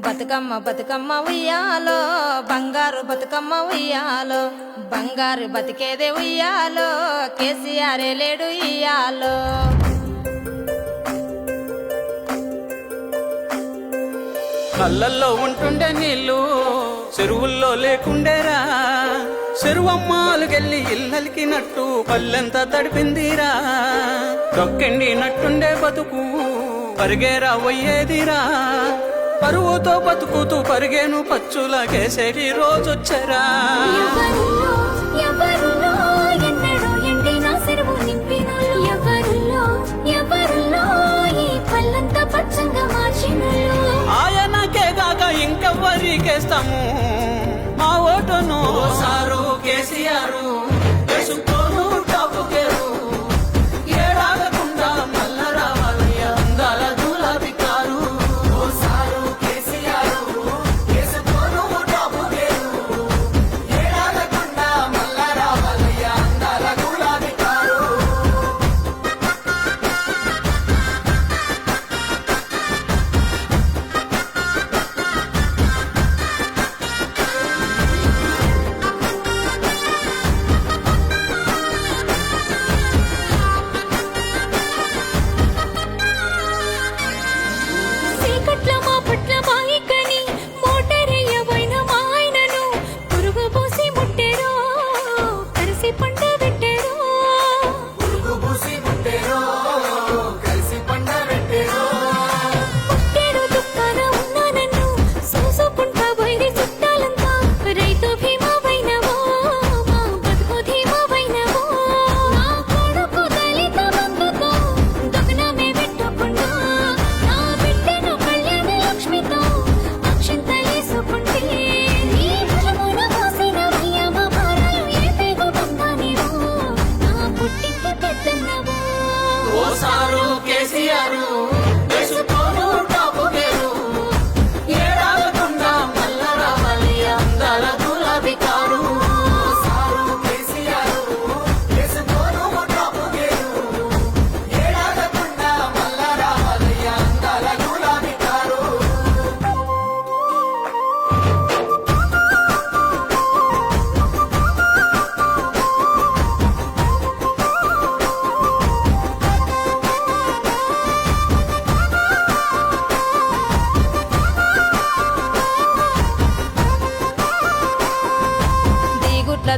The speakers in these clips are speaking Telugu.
బతుకమ్మ బతుకమ్మ ఉయ్యాలో బంగారు బతుకమ్మ ఉయ్యాలో బంగారు బతికేదే ఉయ్యాలో కేసీఆర్ లేడు ఇయ్యాలో కళ్ళల్లో ఉంటుండే నీళ్ళు చెరువుల్లో లేకుండేరా చెరువమ్మాలుకెళ్ళి ఇల్లలికినట్టు పల్లెంతా తడిపిందిరా దొక్కిండినట్టుండే బతుకు పరిగేరా పోయేదిరా పరువుతో బతుకుతూ పరిగేను పచ్చుల కేసేటి రోజొచ్చరా ఆయనకే కాక ఇంకెవ్వరికేస్తాము మా ఓటును సారు కేసీఆర్ వేసుకోను టాపుకేరు ఏడాగకుండా మల్ల రావాలయ్య అందాల గులాబీ కారు సారు కేసీఆర్ వేసుకోను టాపుకేరు ఏడాగకుండా మల్ల రావాలయ్య అందాల గులాబీ కారు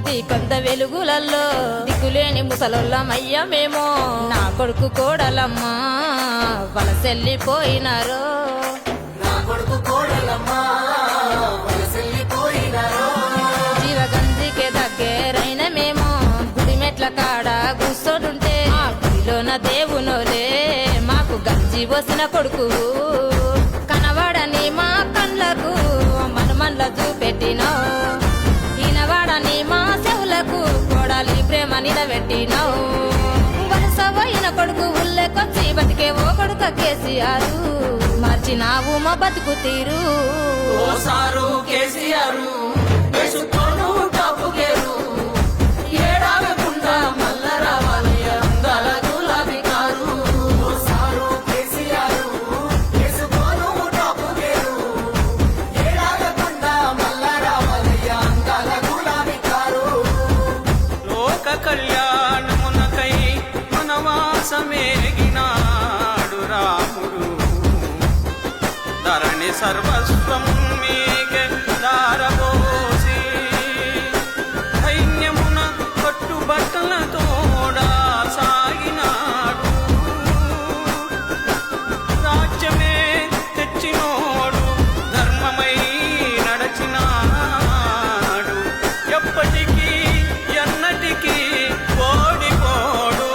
దీపంత వెలుగులల్లో దిక్కులేని ముసలొల్లమయ్యమేమో నా కొడుకు కోడలమ్మా వలసెల్లిపోయినారో జీవగంజికే దగ్గరైన మేము గుడి మెట్ల కాడ కూర్చోడుంటే ఆ గుడిలోన దేవునోలే మాకు గంజి పోసిన కొడుకు కనవాడని మా కళ్ళకు మనమన్ల చూపెట్టినావు ఈనవాడని మా చెవులకు కోడాలి ప్రేమ నిలబెట్టినావు వలసపోయిన కొడుకు ఉల్లెకొచ్చి బతికే ఓ కొడుక కేసీఆర్ మార్చినావు మా బతుకు తీరు సారు కేసీఆర్ వేసుకోను టాపుకేరు ఏడాగకుండా మల్ల రావాలయ్య అందాల గులాబీ కారు సారు కేసీఆర్ వేసుకోను టాపుకేరు ఏడాగకుండా మల్ల రావాలయ్య అందాల గులాబీ కారు లోక కళ్యాణమునకై వనవాసమేగినాడు రాముడు ధరణి సర్వస్వం మీకే దారబోసి ధైన్యమున కట్టుబట్టలతోడా సాగినాడు రాజ్యమే తెచ్చినోడు ధర్మమై నడచినాడు ఎప్పటికీ ఎన్నటికీ ఓడిపోడు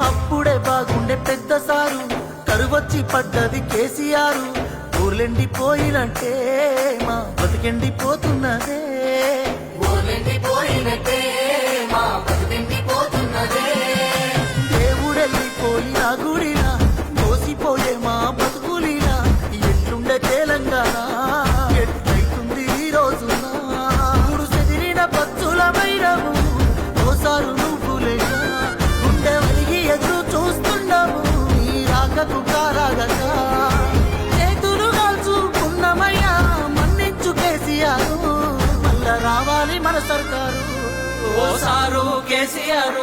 అప్పుడే బాగుండే పెద్ద సారు కరువచ్చి పడ్డది కేసీఆర్ ఊర్లెండిపోయినట్టే మా బతికెండిపోతున్నదే దేవుడెళ్ళిపోయిన గుడిలా మోసిపోయే మా బతుకులిలా ఎట్లుండే తెలంగాణ ఎట్లయితుంది ఈ రోజున మూడు చెదిరిన పచ్చుల వైరము ఓసారు నువ్వు లేక గుండె వలిగి ఎదురు చూస్తే కేసీఆర్